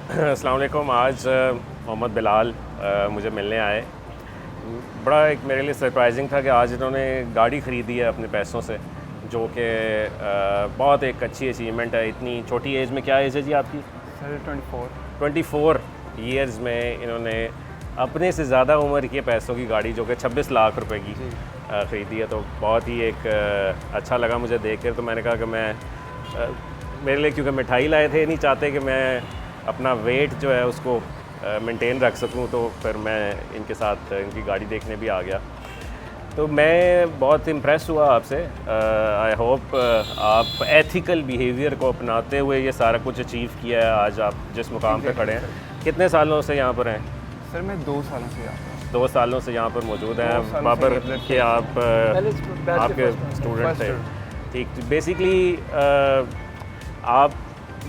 अस्सलाम वालेकुम। आज मोहम्मद बिलाल मुझे मिलने आए। बड़ा एक मेरे लिए सरप्राइजिंग था कि आज इन्होंने गाड़ी ख़रीदी है अपने पैसों से, जो कि बहुत एक अच्छी अचीवमेंट है इतनी छोटी एज में। क्या एज है जी आपकी? सर 24 ईयर्स में इन्होंने अपने से ज़्यादा उम्र के पैसों की गाड़ी जो कि 26 लाख रुपए की ख़रीदी है। तो बहुत ही एक अच्छा लगा मुझे देख कर। तो मैंने कहा कि मैं मेरे लिए, क्योंकि मिठाई लाए थे, नहीं चाहते कि मैं अपना वेट जो है उसको मेंटेन रख सकूं, तो फिर मैं इनके साथ इनकी गाड़ी देखने भी आ गया। तो मैं बहुत इम्प्रेस हुआ आपसे। आई होप आप एथिकल बिहेवियर को अपनाते हुए ये सारा कुछ अचीव किया है। आज आप जिस मुकाम पे खड़े हैं, कितने सालों से यहाँ पर हैं? सर मैं 2 सालों से यहाँ पर 2 सालों से यहाँ पर मौजूद हैं। बाबर के आप आपके स्टूडेंट थे, ठीक। बेसिकली आप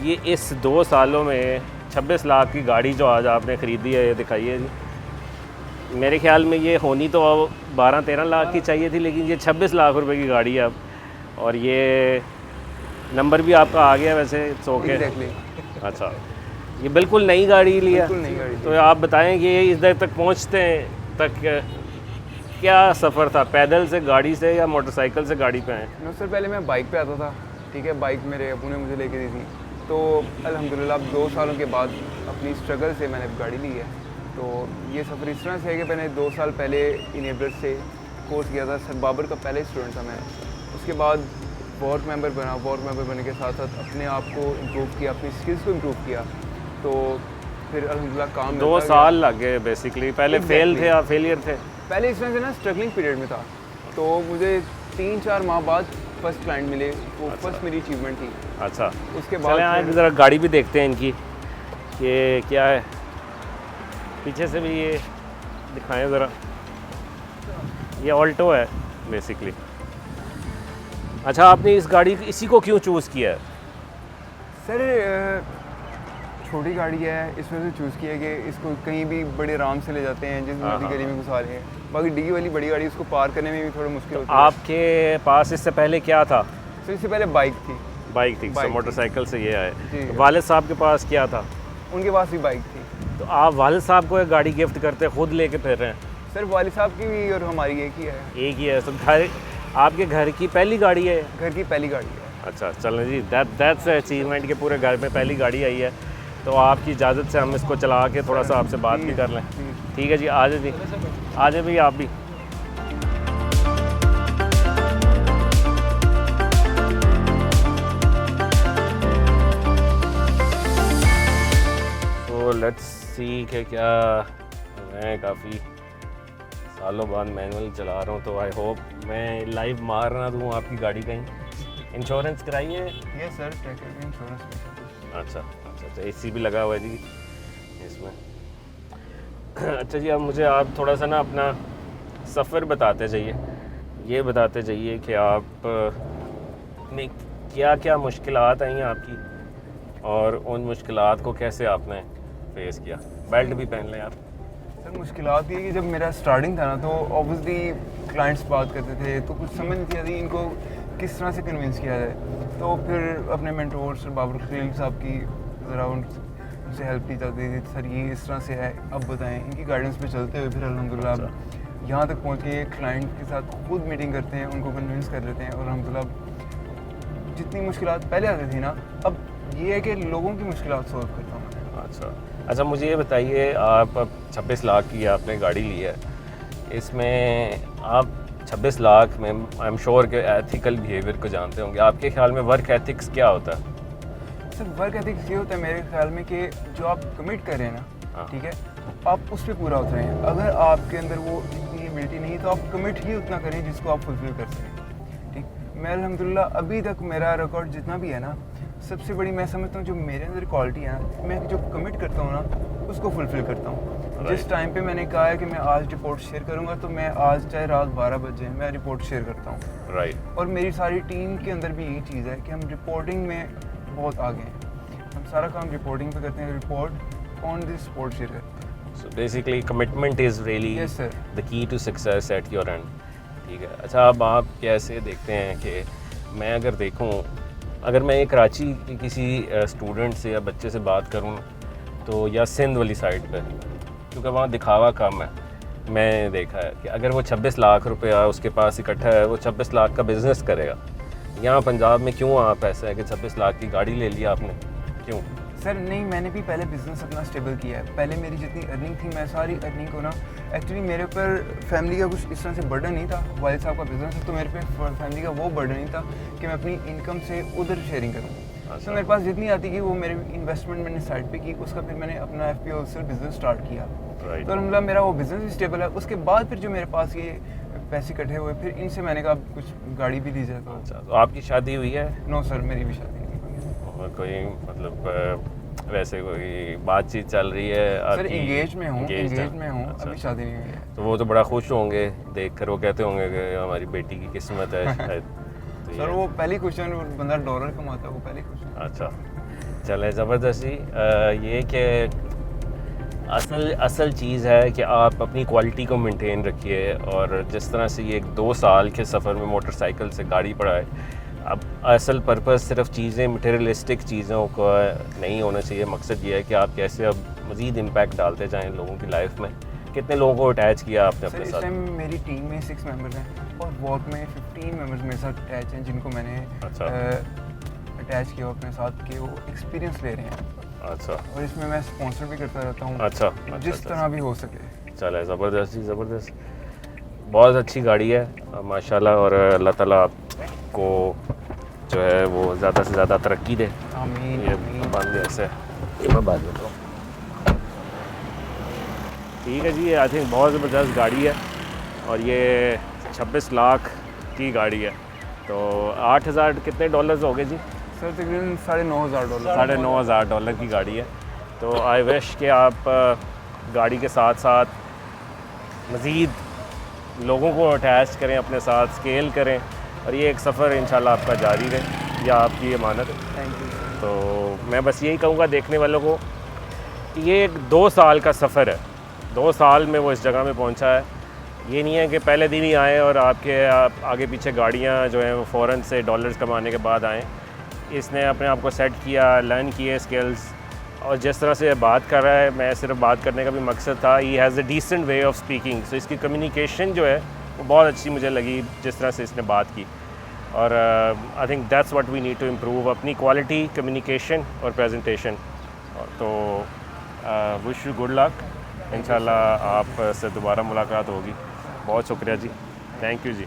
ये इस 2 सालों में 26 लाख की गाड़ी जो आज आपने ख़रीदी है, ये दिखाइए जी। मेरे ख्याल में ये होनी तो 12-13 लाख की चाहिए थी, लेकिन ये 26 लाख रुपए की गाड़ी है अब। और ये नंबर भी आपका आ गया वैसे, ओके। अच्छा, ये बिल्कुल नई गाड़ी लिया। तो आप बताएं कि ये इधर तक पहुंचते तक क्या सफ़र था? पैदल से, गाड़ी से, या मोटरसाइकिल से गाड़ी पे आए? नो सर, पहले मैं बाइक पे आता था, ठीक है। बाइक मेरे अबू ने मुझे लेके दी थी। तो अल्हम्दुलिल्लाह अब 2 सालों के बाद अपनी स्ट्रगल से मैंने गाड़ी ली है। तो ये सफ़र इस तरह से है कि मैंने 2 साल पहले इनेबलर से कोर्स किया था। सर बाबर का पहले स्टूडेंट था मैं। उसके बाद वार्ड मेंबर बना। वार्ड मेंबर बनने के साथ साथ अपने आप को इम्प्रूव किया, अपनी स्किल्स को इम्प्रूव किया। तो फिर अल्हम्दुलिल्लाह काम 2 साल लगे बेसिकली। पहले फेल थे, आप फेलियर थे? पहले इस तरह से ना स्ट्रगलिंग पीरियड में था। तो मुझे 3-4 माह बाद फर्स्ट क्लाइंट मिले। वो फर्स्ट मेरी अचीवमेंट थी। अच्छा, उसके बाद चलें आज ज़रा गाड़ी भी देखते हैं इनकी कि क्या है। पीछे से भी ये दिखाएं ज़रा। ये ऑल्टो है बेसिकली। अच्छा, आपने इस गाड़ी इसी को क्यों चूज़ किया है? सर छोटी गाड़ी है, इस वजह से चूज़ किया कि इसको कहीं भी बड़े आराम से ले जाते हैं, जिस मर्जी गली में घुसा रहे हैं। बाकी डिगी वाली बड़ी गाड़ी, उसको पार करने में भी थोड़ा मुश्किल होती है। आपके पास इससे पहले क्या था? सर इससे पहले बाइक थी। बाइक थी, तो मोटरसाइकिल से ये आए। वालिद साहब के पास क्या था? उनके पास भी बाइक थी। तो आप वालिद साहब को एक गाड़ी गिफ्ट करते, खुद लेके फिर रहे हैं? सर वालिद साहब की भी और हमारी एक ही है। एक ही है। तो घर, आपके घर की पहली गाड़ी है? घर की पहली गाड़ी है। अच्छा, चलें जी, दैट्स अचीवमेंट के पूरे घर में पहली गाड़ी आई है। तो आपकी इजाज़त से हम इसको चला के थोड़ा सा आपसे बात भी कर लें। ठीक है जी, आ जाए जी, आ जाए भी आप भी। तो लेट्स सी कि क्या, मैं काफ़ी सालों बाद मैनुअल चला रहा हूँ, तो आई होप मैं लाइव मार ना दूँ आपकी गाड़ी कहीं। इंश्योरेंस कराई है? Yes sir, tractor insurance. अच्छा, एसी भी लगा हुआ है जी इसमें। अच्छा जी, अब मुझे आप थोड़ा सा ना अपना सफ़र बताते जाइए। ये बताते जाइए कि आप में क्या क्या मुश्किलात आई हैं आपकी, और उन मुश्किलात को कैसे आपने फेस किया। बेल्ट भी पहन लें आप। सर मुश्किलात ये कि जब मेरा स्टार्टिंग था ना, तो ऑब्वियसली क्लाइंट्स बात करते थे तो कुछ समझ नहीं आती इनको किस तरह से कन्विंस किया जाए। तो फिर अपने मेंटोर सर बाबर खलील साहब की ज़रा उनसे हेल्प ली जाती थी। सर ये इस तरह से है, अब बताएं। इनकी गाइडेंस पे चलते हुए फिर अल्हम्दुलिल्लाह यहाँ तक पहुँच के क्लाइंट के साथ खुद मीटिंग करते हैं, उनको कन्विंस कर लेते हैं। और अल्हम्दुलिल्लाह जितनी मुश्किलात पहले आती थी ना, अब ये है कि लोगों की मुश्किलात सॉल्व करता हूँ। अच्छा, मुझे ये बताइए, आप अब 26 लाख की आपने गाड़ी ली है, इसमें आप 26 लाख में आई एम श्योर के एथिकल बिहेवियर को जानते होंगे। आपके ख्याल में वर्क एथिक्स क्या होता है? सर वर्क एथिक्स ये होता है मेरे ख्याल में कि जो आप कमिट कर रहे हैं ना, ठीक है, आप उस पर पूरा उतरें। अगर आपके अंदर वो इतनी एबिलिटी नहीं है तो आप कमिट ही उतना करें जिसको आप फुलफिल कर सकें। ठीक, मैं अल्हम्दुलिल्लाह अभी तक मेरा रिकॉर्ड जितना भी है ना, सबसे बड़ी मैं समझता हूँ जो मेरे अंदर क्वालिटी है ना, मैं जो कमिट करता हूँ ना उसको फुलफिल करता हूँ। जिस टाइम पे मैंने कहा है कि मैं आज रिपोर्ट शेयर करूँगा, तो मैं आज चाहे रात 12 बजे मैं रिपोर्ट शेयर करता हूँ। राइट। और मेरी सारी टीम के अंदर भी यही चीज़ है कि हम रिपोर्टिंग में बहुत आगे हैं। हम सारा काम रिपोर्टिंग पे करते हैं, report on this spot share करते हैं। So basically commitment is really yes sir the key to success at your end. ठीक है। अच्छा, अब आप कैसे देखते हैं कि मैं अगर देखूँ, अगर मैं कराची के किसी स्टूडेंट से या बच्चे से बात करूँ, तो या सिंध वाली साइड पे, क्योंकि वहाँ दिखावा कम है। मैं देखा है कि अगर वो 26 लाख रुपया उसके पास इकट्ठा है, वो 26 लाख का बिज़नेस करेगा। यहाँ पंजाब में क्यों आप ऐसा है कि 26 लाख की गाड़ी ले लिया आपने, क्यों? सर नहीं, मैंने भी पहले बिज़नेस अपना स्टेबल किया है। पहले मेरी जितनी अर्निंग थी, मैं सारी अर्निंग को ना, एक्चुअली मेरे ऊपर फैमिली का कुछ इस तरह से बर्डन नहीं था। वालिद साहब का बिज़नेस है तो मेरे पे फैमिली का वो बर्डन नहीं था कि मैं अपनी इनकम से उधर शेयरिंग करूँ। तो मेरे पास जितनी आती कि वो मेरे इन्वेस्टमेंट मैंने साइड पे की, उसका फिर मैंने अपना FPO से बिज़नेस स्टार्ट किया। तो मतलब मेरा वो बिज़नेस भी स्टेबल है। उसके बाद फिर जो मेरे पास ये पैसे इकट्ठे हुए, फिर इनसे मैंने कहा कुछ गाड़ी भी ली जाए। तो अच्छा, तो आपकी शादी हुई है? नो सर, मेरी भी शादी नहीं हुई है। और कोई मतलब वैसे कोई बातचीत चल रही है? सर एंगेज में हूँ, अच्छा। अभी शादी नहीं हुई है। तो वो तो बड़ा खुश होंगे देख कर, वो कहते होंगे कि हमारी बेटी की किस्मत है शायद। तो सर वो पहली क्वेश्चन, बंदा डॉलर कमाता है, वो पहली क्वेश्चन। अच्छा, चले ज़बरदस्ती। ये कि असल चीज़ है कि आप अपनी क्वालिटी को मेंटेन रखिए, और जिस तरह से ये 2 साल के सफ़र में मोटरसाइकिल से गाड़ी पड़ा है, अब असल पर्पस सिर्फ चीज़ें मटेरियलिस्टिक चीज़ों का नहीं होना चाहिए। मकसद ये है कि आप कैसे अब मज़ीद इम्पैक्ट डालते जाएं लोगों की लाइफ में। कितने लोगों को अटैच किया आपने अपने इस साथ? टाइम मेरी टीम में 6 मेंबर्स हैं और वर्क में 15 मेंबर्स मेरे साथ अटैच हैं, जिनको मैंने अटैच किया अपने साथ कि वो एक्सपीरियंस ले रहे हैं। अच्छा, और इसमें मैं स्पॉन्सर भी करता रहता हूँ। अच्छा, जिस तरह भी हो सके। चले ज़बरदस्त। बहुत अच्छी गाड़ी है माशाल्लाह, और अल्लाह ताला आपको जो है वो ज़्यादा से ज़्यादा तरक्की दे। आमीन। ये बंद ऐसे मैं बात करता हूँ। ठीक है जी, आई थिंक बहुत ज़बरदस्त गाड़ी है, और ये 26 लाख की गाड़ी है। तो 8,000 कितने डॉलर्स हो गए जी? सर तकरीबन $9,500। $9,500 की गाड़ी है। तो आई विश कि आप गाड़ी के साथ साथ मज़ीद लोगों को अटैच करें अपने साथ, स्केल करें, और ये एक सफ़र इंशाल्लाह आपका जारी रहे, या आपकी अमानत है। Thank you. तो मैं बस यही कहूँगा देखने वालों को कि ये एक 2 साल का सफ़र है। 2 साल में वो इस जगह में पहुँचा है। ये नहीं है कि पहले दिन ही आए और आपके आगे पीछे गाड़ियाँ जो हैं वो फ़ौरन से डॉलर्स कमाने के बाद आएँ। इसने अपने आप को सेट किया, लर्न किए स्किल्स, और जिस तरह से बात कर रहा है, मैं सिर्फ बात करने का भी मकसद था। He has a decent way of speaking, so इसकी कम्युनिकेशन जो है वो बहुत अच्छी मुझे लगी जिस तरह से इसने बात की। और I think that's what we need to improve, अपनी क्वालिटी, कम्युनिकेशन और प्रेजेंटेशन। तो विश यू गुड लक, इंशाल्लाह आप से दोबारा मुलाकात होगी। बहुत शुक्रिया जी, थैंक यू जी।